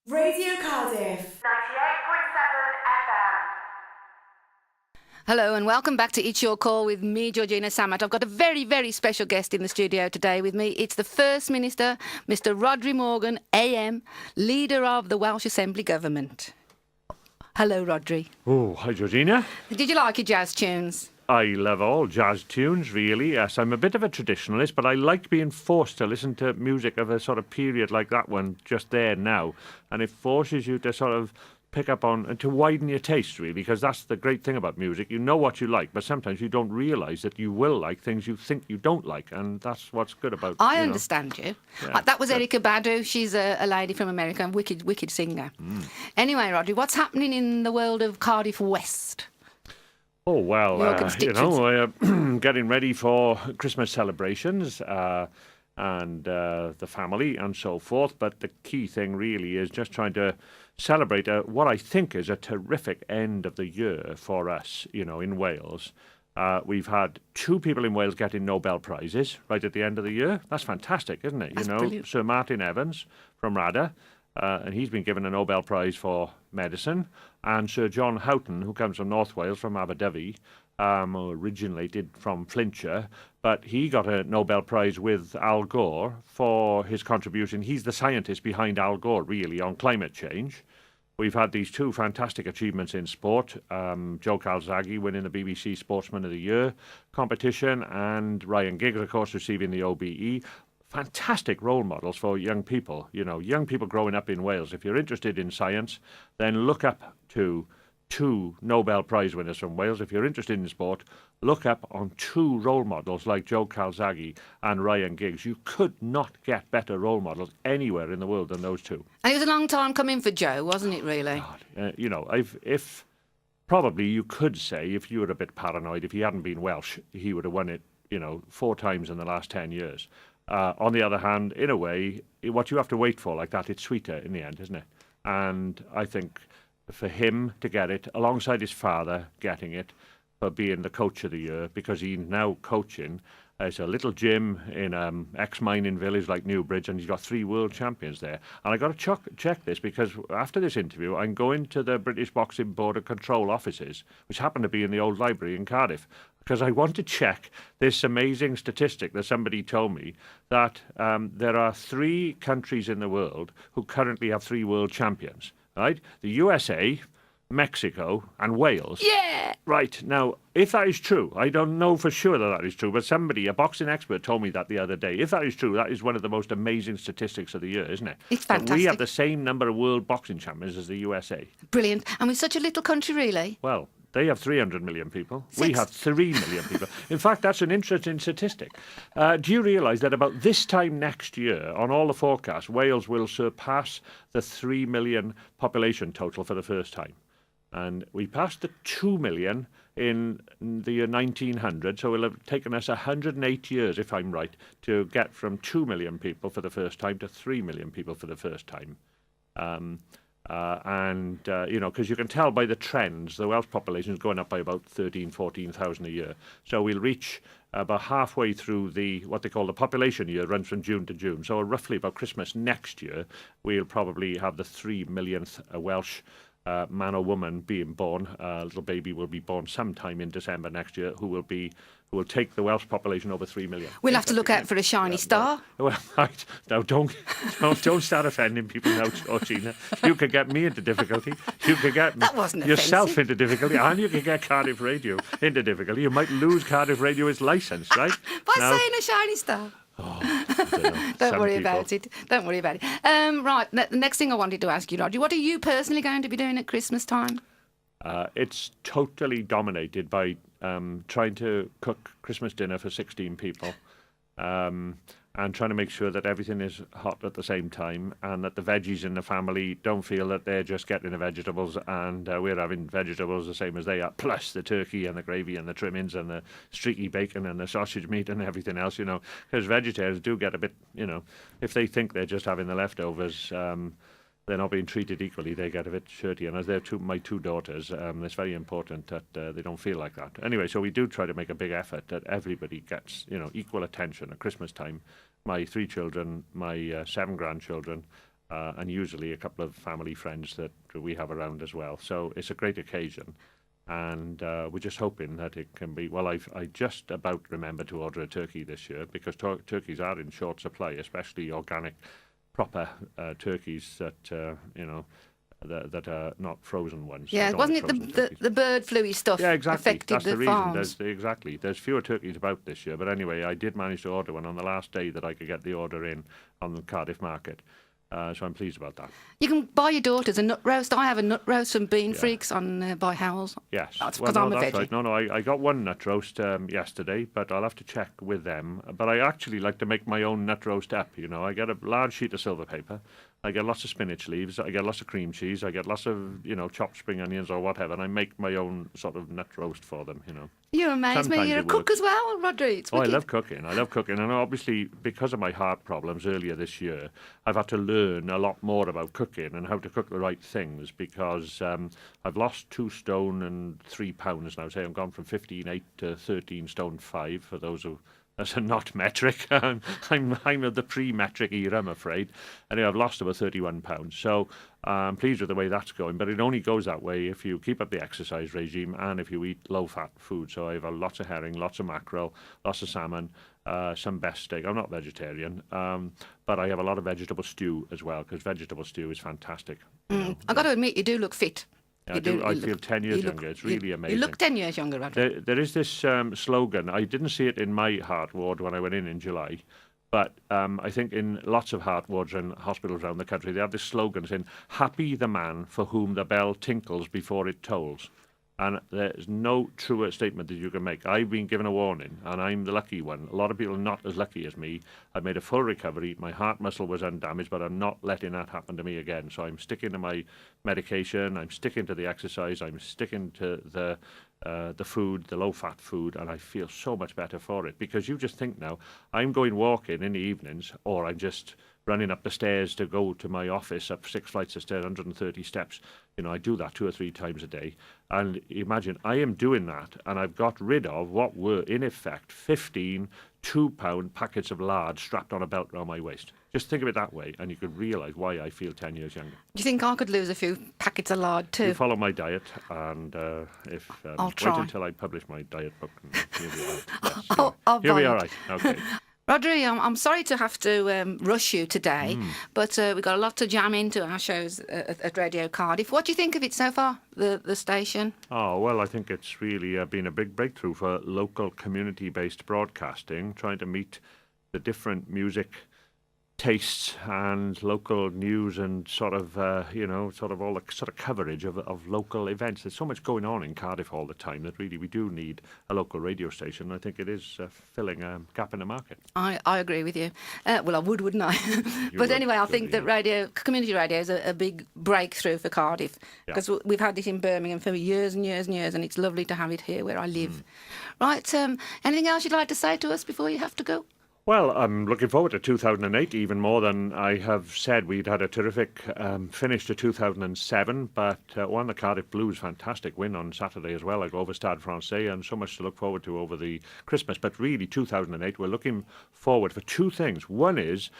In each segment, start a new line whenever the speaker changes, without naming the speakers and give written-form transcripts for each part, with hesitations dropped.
Radio Cardiff. 98.7 FM.
Hello and welcome back to It's Your Call with me, Georgina Sammat. I've got a very, very special guest in the studio today with me. It's the First Minister, Mr Rhodri Morgan, AM, leader of the Welsh Assembly Government. Hello, Rhodri.
Oh, hi, Georgina.
Did you like your jazz tunes?
I love all jazz tunes, really. Yes, I'm a bit of a traditionalist, but I like being forced to listen to music of a sort of period like that one just there now. And it forces you to sort of pick up on and to widen your taste, really, because that's the great thing about music. You know what you like, but sometimes you don't realise that you will like things you think you don't like, and that's what's good about it.
I understand you.
Yeah,
that was Erykah Badu. She's a lady from America, a wicked singer. Anyway, Rhodri, what's happening in the world of Cardiff West?
Oh, well,
constituents.
getting ready for Christmas celebrations and the family and so forth. But the key thing really is just trying to celebrate what I think is a terrific end of the year for us, in Wales. We've had two people in Wales getting Nobel Prizes right at the end of the year. That's fantastic, isn't it?
That's brilliant.
Sir Martin Evans from RADA. And he's been given a Nobel Prize for medicine. And Sir John Houghton, who comes from North Wales, from Aberdyfi, originated from Flintshire, but he got a Nobel Prize with Al Gore for his contribution. He's the scientist behind Al Gore, really, on climate change. We've had these two fantastic achievements in sport. Joe Calzaghe winning the BBC Sportsman of the Year competition, and Ryan Giggs, of course, receiving the OBE. Fantastic role models for young people. Young people growing up in Wales. If you're interested in science, then look up to two Nobel Prize winners from Wales. If you're interested in sport, look up on two role models like Joe Calzaghe and Ryan Giggs. You could not get better role models anywhere in the world than those two.
And it was a long time coming for Joe, wasn't it, really?
God, if probably you could say, if you were a bit paranoid, if he hadn't been Welsh, he would have won it, 4 times in the last 10 years. On the other hand, in a way, what you have to wait for like that, it's sweeter in the end, isn't it? And I think for him to get it, alongside his father getting it, for being the coach of the year, because he's now coaching. It's a little gym in ex-mining village like Newbridge, and he's got 3 world champions there. And I got to check this, because after this interview, I'm going to the British Boxing Board of Control offices, which happen to be in the old library in Cardiff, because I want to check this amazing statistic that somebody told me, that there are 3 countries in the world who currently have 3 world champions, right? The USA, Mexico and Wales.
Yeah!
Right. Now, if that is true, I don't know for sure that is true, but somebody, a boxing expert, told me that the other day. If that is true, that is one of the most amazing statistics of the year, isn't it?
It's fantastic.
That we have the same number of world boxing champions as the USA.
Brilliant. And we're such a little country, really.
Well, they have 300 million people. We have 3 million people. In fact, that's an interesting statistic. Do you realise that about this time next year, on all the forecasts, Wales will surpass the 3 million population total for the first time? And we passed the 2 million in the year 1900, so it'll have taken us 108 years, if I'm right, to get from 2 million people for the first time to 3 million people for the first time. Because you can tell by the trends, the Welsh population is going up by about 14,000 a year. So we'll reach about halfway through what they call the population year, runs from June to June. So roughly about Christmas next year, we'll probably have the 3 millionth Welsh man or woman being born. A little baby will be born sometime in December next year, who will take the Welsh population over 3 million.
We'll have to look out for a shiny star.
Well, right. Now, don't start offending people now, Georgina. You could get me into difficulty. You could get
that wasn't
yourself
offensive.
into difficulty, and you could get Cardiff Radio into difficulty. You might lose Cardiff Radio its licence, right?
By saying a shiny star.
Oh, I don't know.
Don't worry about it. Don't worry about it. Right, the next thing I wanted to ask you, Rhodri, what are you personally going to be doing at Christmas time?
It's totally dominated by trying to cook Christmas dinner for 16 people, and trying to make sure that everything is hot at the same time, and that the veggies in the family don't feel that they're just getting the vegetables and we're having vegetables the same as they are, plus the turkey and the gravy and the trimmings and the streaky bacon and the sausage meat and everything else, because vegetarians do get a bit, if they think they're just having the leftovers, they're not being treated equally. They get a bit shirty. And as they're my 2 daughters, it's very important that they don't feel like that. Anyway, so we do try to make a big effort that everybody gets, equal attention at Christmas time. My 3 children, my 7 grandchildren, and usually a couple of family friends that we have around as well. So it's a great occasion. And we're just hoping that it can be. Well, I just about remember to order a turkey this year because turkeys are in short supply, especially organic, proper turkeys that that are not frozen ones.
Yeah, wasn't it the bird flu stuff?
Yeah, exactly.
Affected
That's the
the
reason.
farms?
There's fewer turkeys about this year. But anyway, I did manage to order one on the last day that I could get the order in on the Cardiff market. So I'm pleased about that.
You can buy your daughters a nut roast. I have a nut roast from Bean Freaks on by Howells.
Yes.
That's because I'm a veggie.
Right. No, I got one nut roast yesterday, but I'll have to check with them. But I actually like to make my own nut roast up. I get a large sheet of silver paper. I get lots of spinach leaves. I get lots of cream cheese. I get lots of, chopped spring onions or whatever, and I make my own sort of nut roast for them.
You amaze me.
Sometimes
You're a
it
cook
works.
as well, Rhodri. It's
Oh, I
wicked.
love cooking. And obviously, because of my heart problems earlier this year, I've had to learn a lot more about cooking and how to cook the right things because I've lost 2 stone and 3 pounds now. Say I've gone from 15.8 to 13 stone 5 for those who. That's a not metric. I'm of the pre-metric era, I'm afraid. Anyway, I've lost about 31 pounds. So I'm pleased with the way that's going. But it only goes that way if you keep up the exercise regime and if you eat low-fat food. So I have lots of herring, lots of mackerel, lots of salmon, some best steak. I'm not vegetarian, but I have a lot of vegetable stew as well because vegetable stew is fantastic.
I've got to admit, you do look fit.
I feel 10 years younger. It's really amazing.
You look 10 years younger, Rhodri.
There is this slogan. I didn't see it in my heart ward when I went in July, but I think in lots of heart wards and hospitals around the country, they have this slogan saying, "Happy the man for whom the bell tinkles before it tolls." And there's no truer statement that you can make. I've been given a warning, and I'm the lucky one. A lot of people are not as lucky as me. I've made a full recovery. My heart muscle was undamaged, but I'm not letting that happen to me again. So I'm sticking to my medication. I'm sticking to the exercise. I'm sticking to the food, the low-fat food, and I feel so much better for it. Because you just think now, I'm going walking in the evenings, or I'm just running up the stairs to go to my office up 6 flights of stairs, 130 steps. I do that 2 or 3 times a day. And imagine, I am doing that, and I've got rid of what were, in effect, 15 2-pound packets of lard strapped on a belt around my waist. Just think of it that way, and you could realise why I feel 10 years younger.
Do you think I could lose a few packets of lard too?
You follow my diet, and if
I'll try.
wait until I publish my diet book, and you'll be all right. Yes,
I'll
you'll
buy
be
it.
all right. Okay.
Rhodri, I'm sorry to have to rush you today, but we've got a lot to jam into our shows at Radio Cardiff. What do you think of it so far, the station?
Oh, well, I think it's really been a big breakthrough for local community-based broadcasting, trying to meet the different music tastes and local news and sort of all the sort of coverage of local events. There's so much going on in Cardiff all the time that really we do need a local radio station. I think it is filling a gap in the market.
I agree with you. Well, I would, wouldn't I? But
would,
anyway, I think
certainly,
that community radio is a big breakthrough for Cardiff because we've had it in Birmingham for years and years and years, and it's lovely to have it here where I live. Right, anything else you'd like to say to us before you have to go?
Well, I'm looking forward to 2008 even more than I have said. We'd had a terrific finish to 2007, but won the Cardiff Blues. Fantastic win on Saturday as well. I go over Stade Francais, and so much to look forward to over the Christmas. But really, 2008, we're looking forward for 2 things. One is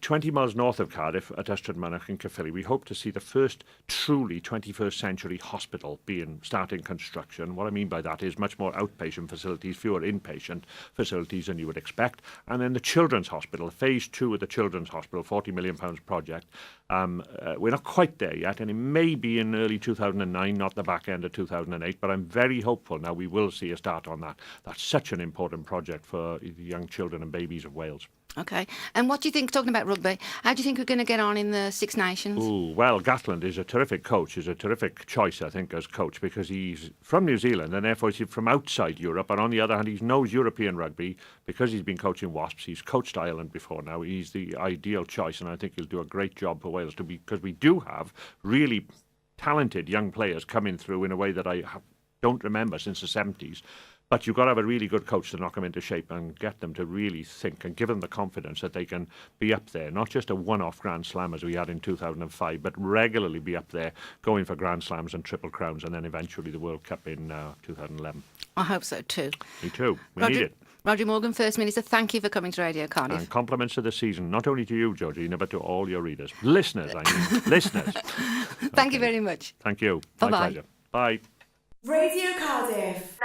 20 miles north of Cardiff at Ystrad in Caerphilly. We hope to see the first truly 21st century hospital starting construction. What I mean by that is much more outpatient facilities, fewer inpatient facilities than you would expect. And then the Children's Hospital, phase 2 of the Children's Hospital, £40 million project. We're not quite there yet, and it may be in early 2009, not the back end of 2008, but I'm very hopeful now we will see a start on that. That's such an important project for the young children and babies of Wales.
Okay. And what do you think, talking about rugby, how do you think we're going to get on in the Six Nations?
Ooh, well, Gatland is a terrific coach, is a terrific choice, I think, as coach, because he's from New Zealand and therefore he's from outside Europe. And on the other hand, he knows European rugby because he's been coaching Wasps. He's coached Ireland before now. He's the ideal choice, and I think he'll do a great job for Wales because we do have really talented young players coming through in a way that I don't remember since the 70s. But you've got to have a really good coach to knock them into shape and get them to really think and give them the confidence that they can be up there, not just a one-off Grand Slam as we had in 2005, but regularly be up there going for Grand Slams and Triple Crowns and then eventually the World Cup in 2011.
I hope so too.
Me too. We
Rhodri,
need it.
Rhodri Morgan, First Minister, thank you for coming to Radio Cardiff.
And compliments of the season, not only to you, Georgina, but to all your readers. Listeners, I mean. Listeners.
Thank you very much.
Thank you.
Bye-bye.
My pleasure. Bye.
Radio Cardiff.